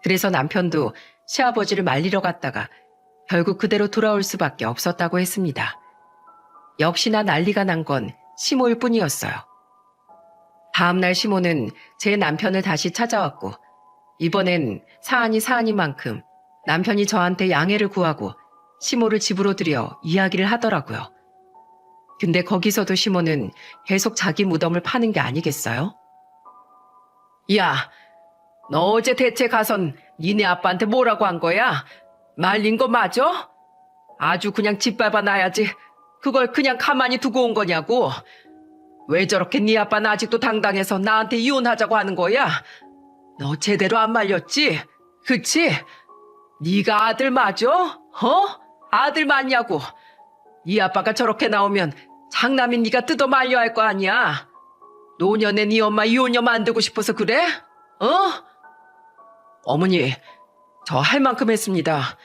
그래서 남편도 시아버지를 말리러 갔다가 결국 그대로 돌아올 수밖에 없었다고 했습니다. 역시나 난리가 난 건 시모일 뿐이었어요. 다음날 시모는 제 남편을 다시 찾아왔고 이번엔 사안이 사안인 만큼 남편이 저한테 양해를 구하고 시모를 집으로 들여 이야기를 하더라고요. 근데 거기서도 시모는 계속 자기 무덤을 파는 게 아니겠어요? 야, 너 어제 대체 가선 니네 아빠한테 뭐라고 한 거야? 말린 거 맞아? 아주 그냥 짓밟아 놔야지. 그걸 그냥 가만히 두고 온 거냐고. 왜 저렇게 네 아빠는 아직도 당당해서 나한테 이혼하자고 하는 거야? 너 제대로 안 말렸지? 그치? 네가 아들 맞아? 아들 맞냐고. 네 아빠가 저렇게 나오면 장남인 네가 뜯어 말려 할 거 아니야. 노년에 네 엄마 이혼녀 만들고 싶어서 그래? 어머니, 저 할 만큼 했습니다.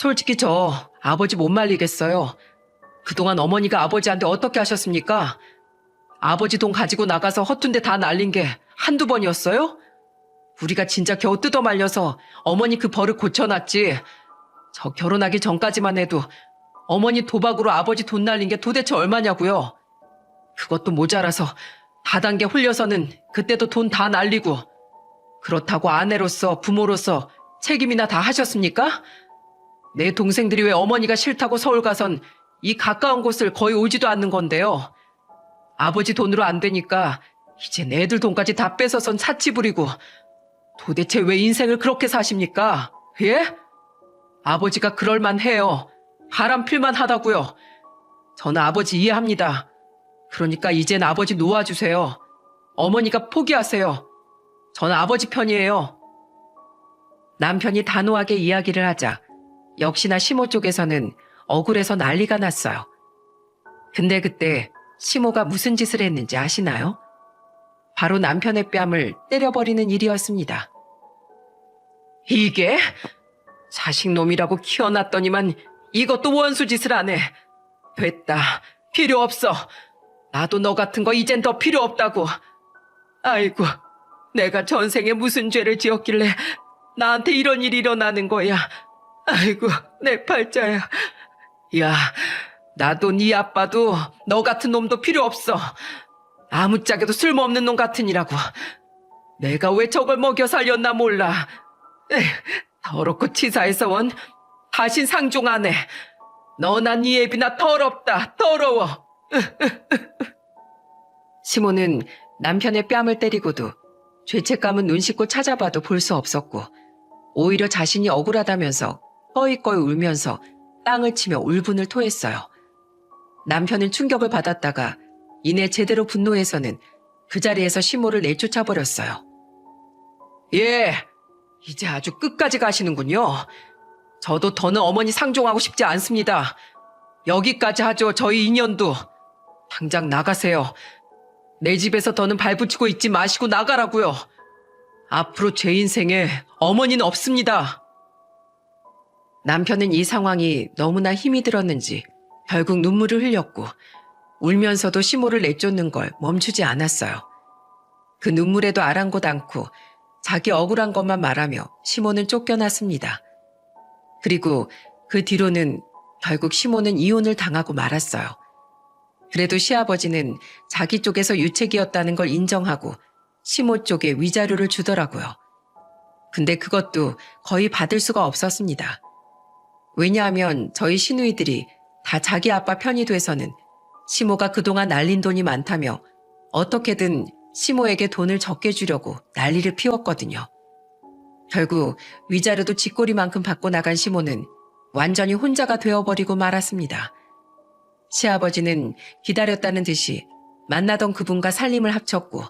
솔직히 저 아버지 못 말리겠어요. 그동안 어머니가 아버지한테 어떻게 하셨습니까? 아버지 돈 가지고 나가서 허튼 데 다 날린 게 한두 번이었어요? 우리가 진짜 겨우 뜯어 말려서 어머니 그 버릇 고쳐놨지. 저 결혼하기 전까지만 해도 어머니 도박으로 아버지 돈 날린 게 도대체 얼마냐고요. 그것도 모자라서 다단계 홀려서는 그때도 돈 다 날리고. 그렇다고 아내로서 부모로서 책임이나 다 하셨습니까? 내 동생들이 왜 어머니가 싫다고 서울 가선 이 가까운 곳을 거의 오지도 않는 건데요. 아버지 돈으로 안 되니까 이제 애들 돈까지 다 뺏어선 사치 부리고. 도대체 왜 인생을 그렇게 사십니까? 예? 아버지가 그럴만해요. 바람 필만 하다고요. 저는 아버지 이해합니다. 그러니까 이젠 아버지 놓아주세요. 어머니가 포기하세요. 저는 아버지 편이에요. 남편이 단호하게 이야기를 하자 역시나 시모 쪽에서는 억울해서 난리가 났어요. 근데 그때 시모가 무슨 짓을 했는지 아시나요? 바로 남편의 뺨을 때려버리는 일이었습니다. 이게? 자식놈이라고 키워놨더니만 이것도 원수짓을 하네. 됐다. 필요 없어. 나도 너 같은 거 이젠 더 필요 없다고. 아이고, 내가 전생에 무슨 죄를 지었길래 나한테 이런 일이 일어나는 거야. 아이고, 내 팔자야. 야, 나도 네 아빠도 너 같은 놈도 필요 없어. 아무짝에도 쓸모없는 놈 같으니라고. 내가 왜 저걸 먹여 살렸나 몰라. 더럽고 치사해서 원 다신 상종 안 해. 너나 네 애비나 더럽다. 더러워. 시모는 남편의 뺨을 때리고도 죄책감은 눈 씻고 찾아봐도 볼 수 없었고 오히려 자신이 억울하다면서 꺼이꺼이 울면서 땅을 치며 울분을 토했어요. 남편은 충격을 받았다가 이내 제대로 분노해서는 그 자리에서 시모를 내쫓아버렸어요. 예, 이제 아주 끝까지 가시는군요. 저도 더는 어머니 상종하고 싶지 않습니다. 여기까지 하죠, 저희 인연도. 당장 나가세요. 내 집에서 더는 발붙이고 있지 마시고 나가라고요. 앞으로 제 인생에 어머니는 없습니다. 남편은 이 상황이 너무나 힘이 들었는지 결국 눈물을 흘렸고 울면서도 시모를 내쫓는 걸 멈추지 않았어요. 그 눈물에도 아랑곳 않고 자기 억울한 것만 말하며 시모는 쫓겨났습니다. 그리고 그 뒤로는 결국 시모는 이혼을 당하고 말았어요. 그래도 시아버지는 자기 쪽에서 유책이었다는 걸 인정하고 시모 쪽에 위자료를 주더라고요. 근데 그것도 거의 받을 수가 없었습니다. 왜냐하면 저희 시누이들이 다 자기 아빠 편이 돼서는 시모가 그동안 날린 돈이 많다며 어떻게든 시모에게 돈을 적게 주려고 난리를 피웠거든요. 결국 위자료도 쥐꼬리만큼 받고 나간 시모는 완전히 혼자가 되어버리고 말았습니다. 시아버지는 기다렸다는 듯이 만나던 그분과 살림을 합쳤고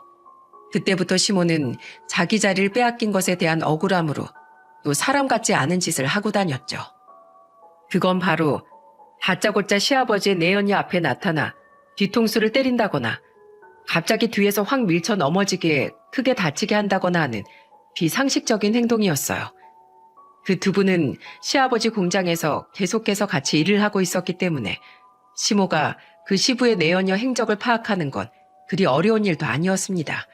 그때부터 시모는 자기 자리를 빼앗긴 것에 대한 억울함으로 또 사람 같지 않은 짓을 하고 다녔죠. 그건 바로 다짜고짜 시아버지의 내연녀 앞에 나타나 뒤통수를 때린다거나 갑자기 뒤에서 확 밀쳐 넘어지게 크게 다치게 한다거나 하는 비상식적인 행동이었어요. 그 두 분은 시아버지 공장에서 계속해서 같이 일을 하고 있었기 때문에 시모가 그 시부의 내연녀 행적을 파악하는 건 그리 어려운 일도 아니었습니다.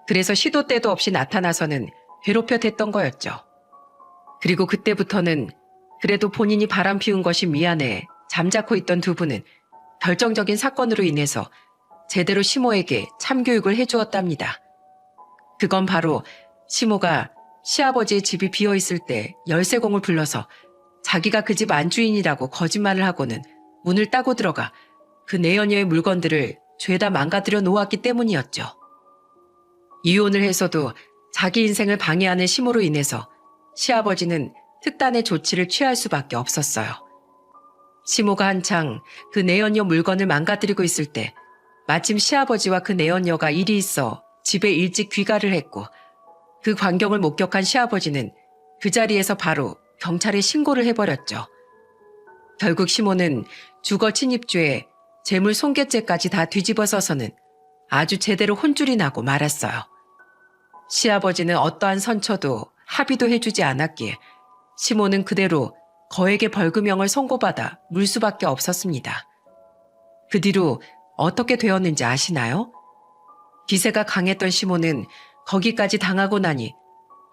그래서 시도 때도 없이 나타나서는 괴롭혀 댔던 거였죠. 그리고 그때부터는 그래도 본인이 바람 피운 것이 미안해 잠자코 있던 두 분은 결정적인 사건으로 인해서 제대로 시모에게 참교육을 해주었답니다. 그건 바로 시모가 시아버지의 집이 비어있을 때 열쇠공을 불러서 자기가 그 집 안주인이라고 거짓말을 하고는 문을 따고 들어가 그 내연녀의 물건들을 죄다 망가뜨려 놓았기 때문이었죠. 이혼을 해서도 자기 인생을 방해하는 시모로 인해서 시아버지는 특단의 조치를 취할 수밖에 없었어요. 시모가 한창 그 내연녀 물건을 망가뜨리고 있을 때 마침 시아버지와 그 내연녀가 일이 있어 집에 일찍 귀가를 했고 그 광경을 목격한 시아버지는 그 자리에서 바로 경찰에 신고를 해버렸죠. 결국 시모는 주거 침입죄에 재물 손괴죄까지 다 뒤집어서서는 아주 제대로 혼쭐이 나고 말았어요. 시아버지는 어떠한 선처도 합의도 해주지 않았기에 시모는 그대로 거액의 벌금형을 선고받아 물 수밖에 없었습니다. 그 뒤로 어떻게 되었는지 아시나요? 기세가 강했던 시몬은 거기까지 당하고 나니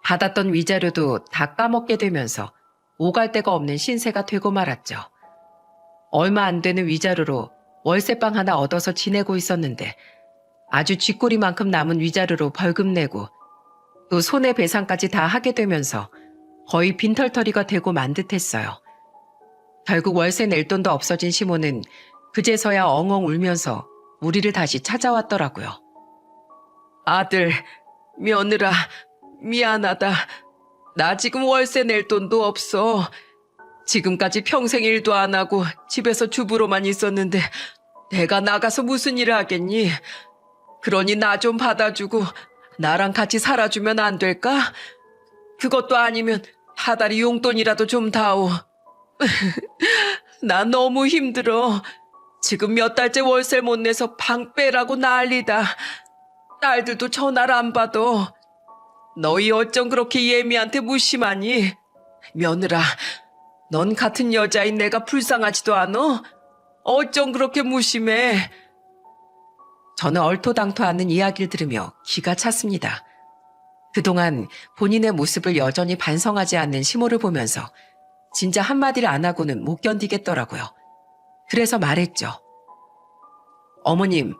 받았던 위자료도 다 까먹게 되면서 오갈 데가 없는 신세가 되고 말았죠. 얼마 안 되는 위자료로 월세방 하나 얻어서 지내고 있었는데 아주 쥐꼬리만큼 남은 위자료로 벌금 내고 또 손해배상까지 다 하게 되면서 거의 빈털터리가 되고 만 듯했어요. 결국 월세 낼 돈도 없어진 시몬은 그제서야 엉엉 울면서 우리를 다시 찾아왔더라고요. 아들, 며느라, 미안하다. 나 지금 월세 낼 돈도 없어. 지금까지 평생 일도 안 하고 집에서 주부로만 있었는데 내가 나가서 무슨 일을 하겠니? 그러니 나 좀 받아주고 나랑 같이 살아주면 안 될까? 그것도 아니면 한 달이 용돈이라도 좀 다오. 나 너무 힘들어. 지금 몇 달째 월세 못 내서 방 빼라고 난리다. 딸들도 전화를 안 받아. 너희 어쩜 그렇게 예미한테 무심하니? 며느라, 넌 같은 여자인 내가 불쌍하지도 않어? 어쩜 그렇게 무심해? 저는 얼토당토하는 이야기를 들으며 기가 찼습니다. 그동안 본인의 모습을 여전히 반성하지 않는 시모를 보면서 진짜 한마디를 안 하고는 못 견디겠더라고요. 그래서 말했죠. 어머님,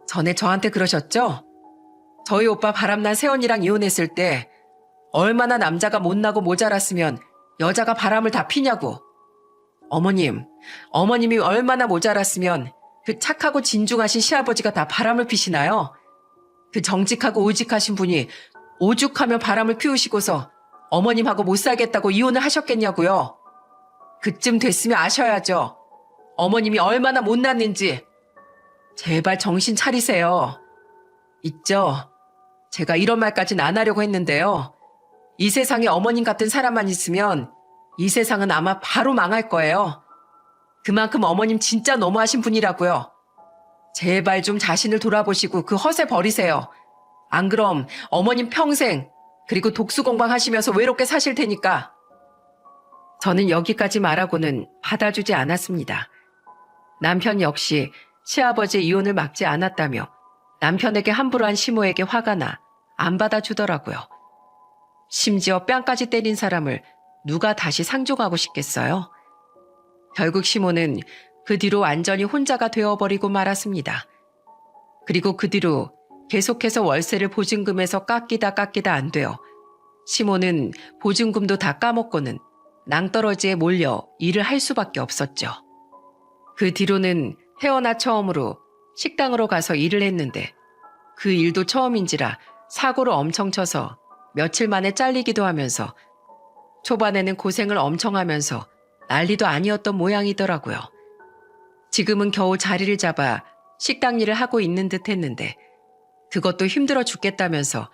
전에 저한테 그러셨죠? 저희 오빠 바람난 새언니랑 이혼했을 때 얼마나 남자가 못나고 모자랐으면 여자가 바람을 다 피냐고. 어머님이 얼마나 모자랐으면 그 착하고 진중하신 시아버지가 다 바람을 피시나요? 그 정직하고 우직하신 분이 오죽하면 바람을 피우시고서 어머님하고 못 살겠다고 이혼을 하셨겠냐고요. 그쯤 됐으면 아셔야죠. 어머님이 얼마나 못났는지. 제발 정신 차리세요. 있죠. 제가 이런 말까진 안 하려고 했는데요. 이 세상에 어머님 같은 사람만 있으면 이 세상은 아마 바로 망할 거예요. 그만큼 어머님 진짜 너무하신 분이라고요. 제발 좀 자신을 돌아보시고 그 허세 버리세요. 안 그럼 어머님 평생 그리고 독수공방 하시면서 외롭게 사실 테니까. 저는 여기까지 말하고는 받아주지 않았습니다. 남편 역시 시아버지의 이혼을 막지 않았다며 남편에게 함부로 한 시모에게 화가 나 안 받아주더라고요. 심지어 뺨까지 때린 사람을 누가 다시 상종하고 싶겠어요? 결국 시모는 그 뒤로 완전히 혼자가 되어버리고 말았습니다. 그리고 그 뒤로 계속해서 월세를 보증금에서 깎이다 안 돼요. 시모는 보증금도 다 까먹고는 낭떠러지에 몰려 일을 할 수밖에 없었죠. 그 뒤로는 태어나 처음으로 식당으로 가서 일을 했는데 그 일도 처음인지라 사고를 엄청 쳐서 며칠 만에 잘리기도 하면서 초반에는 고생을 엄청 하면서 난리도 아니었던 모양이더라고요. 지금은 겨우 자리를 잡아 식당 일을 하고 있는 듯 했는데 그것도 힘들어 죽겠다면서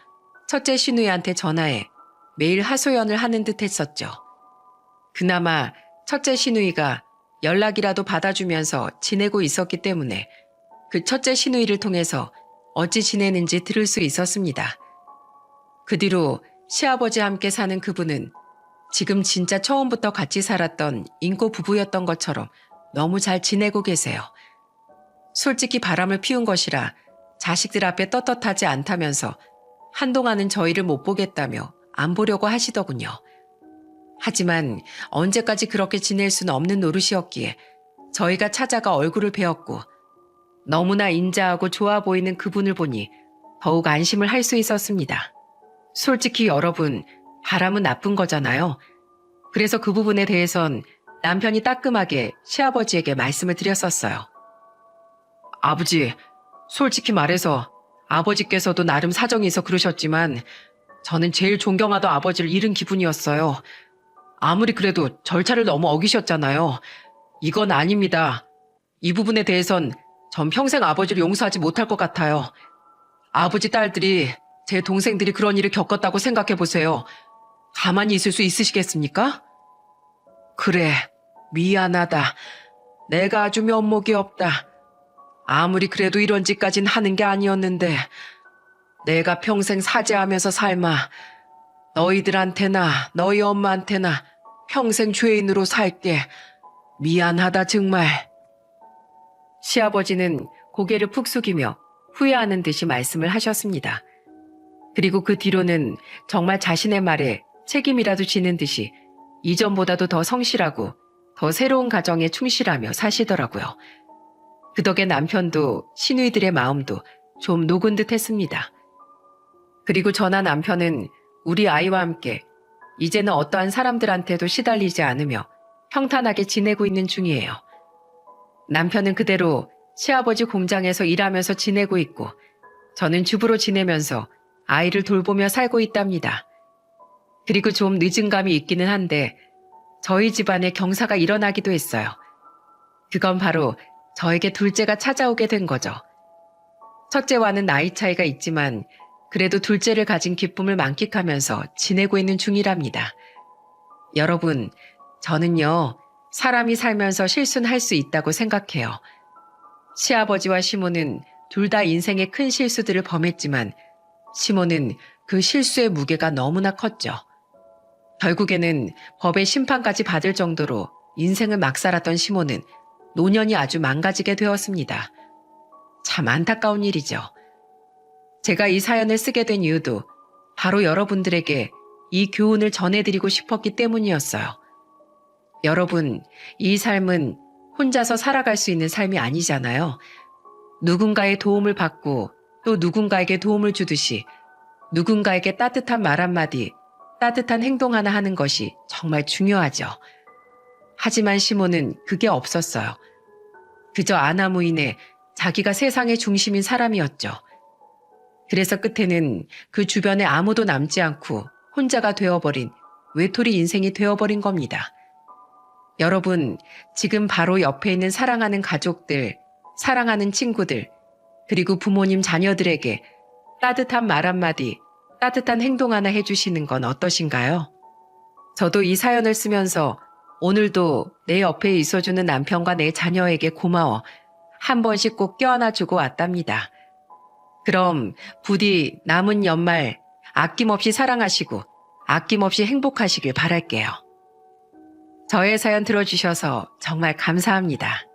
첫째 시누이한테 전화해 매일 하소연을 하는 듯 했었죠. 그나마 첫째 시누이가 연락이라도 받아주면서 지내고 있었기 때문에 그 첫째 시누이를 통해서 어찌 지내는지 들을 수 있었습니다. 그 뒤로 시아버지와 함께 사는 그분은 지금 진짜 처음부터 같이 살았던 인고 부부였던 것처럼 너무 잘 지내고 계세요. 솔직히 바람을 피운 것이라 자식들 앞에 떳떳하지 않다면서 한동안은 저희를 못 보겠다며 안 보려고 하시더군요. 하지만 언제까지 그렇게 지낼 수는 없는 노릇이었기에 저희가 찾아가 얼굴을 뵈었고 너무나 인자하고 좋아 보이는 그분을 보니 더욱 안심을 할 수 있었습니다. 솔직히 여러분, 바람은 나쁜 거잖아요. 그래서 그 부분에 대해선 남편이 따끔하게 시아버지에게 말씀을 드렸었어요. 아버지, 솔직히 말해서 아버지께서도 나름 사정이 있어 그러셨지만 저는 제일 존경하던 아버지를 잃은 기분이었어요. 아무리 그래도 절차를 너무 어기셨잖아요. 이건 아닙니다. 이 부분에 대해선 전 평생 아버지를 용서하지 못할 것 같아요. 아버지 딸들이, 제 동생들이 그런 일을 겪었다고 생각해 보세요. 가만히 있을 수 있으시겠습니까? 그래, 미안하다. 내가 아주 면목이 없다. 아무리 그래도 이런 짓까진 하는 게 아니었는데 내가 평생 사죄하면서 삶아 너희들한테나 너희 엄마한테나 평생 죄인으로 살게. 미안하다 정말. 시아버지는 고개를 푹 숙이며 후회하는 듯이 말씀을 하셨습니다. 그리고 그 뒤로는 정말 자신의 말에 책임이라도 지는 듯이 이전보다도 더 성실하고 더 새로운 가정에 충실하며 사시더라고요. 그 덕에 남편도 시누이들의 마음도 좀 녹은 듯 했습니다. 그리고 저나 남편은 우리 아이와 함께 이제는 어떠한 사람들한테도 시달리지 않으며 평탄하게 지내고 있는 중이에요. 남편은 그대로 시아버지 공장에서 일하면서 지내고 있고 저는 주부로 지내면서 아이를 돌보며 살고 있답니다. 그리고 좀 늦은 감이 있기는 한데 저희 집안에 경사가 일어나기도 했어요. 그건 바로 저에게 둘째가 찾아오게 된 거죠. 첫째와는 나이 차이가 있지만 그래도 둘째를 가진 기쁨을 만끽하면서 지내고 있는 중이랍니다. 여러분, 저는요, 사람이 살면서 실수는 할 수 있다고 생각해요. 시아버지와 시모는 둘 다 인생의 큰 실수들을 범했지만 시모는 그 실수의 무게가 너무나 컸죠. 결국에는 법의 심판까지 받을 정도로 인생을 막 살았던 시모는 노년이 아주 망가지게 되었습니다. 참 안타까운 일이죠. 제가 이 사연을 쓰게 된 이유도 바로 여러분들에게 이 교훈을 전해드리고 싶었기 때문이었어요. 여러분, 이 삶은 혼자서 살아갈 수 있는 삶이 아니잖아요. 누군가의 도움을 받고 또 누군가에게 도움을 주듯이 누군가에게 따뜻한 말 한마디, 따뜻한 행동 하나 하는 것이 정말 중요하죠. 하지만 시몬은 그게 없었어요. 그저 아나무인의 자기가 세상의 중심인 사람이었죠. 그래서 끝에는 그 주변에 아무도 남지 않고 혼자가 되어버린 외톨이 인생이 되어버린 겁니다. 여러분, 지금 바로 옆에 있는 사랑하는 가족들, 사랑하는 친구들, 그리고 부모님 자녀들에게 따뜻한 말 한마디, 따뜻한 행동 하나 해주시는 건 어떠신가요? 저도 이 사연을 쓰면서 오늘도 내 옆에 있어주는 남편과 내 자녀에게 고마워 한 번씩 꼭 껴안아주고 왔답니다. 그럼 부디 남은 연말 아낌없이 사랑하시고 아낌없이 행복하시길 바랄게요. 저의 사연 들어주셔서 정말 감사합니다.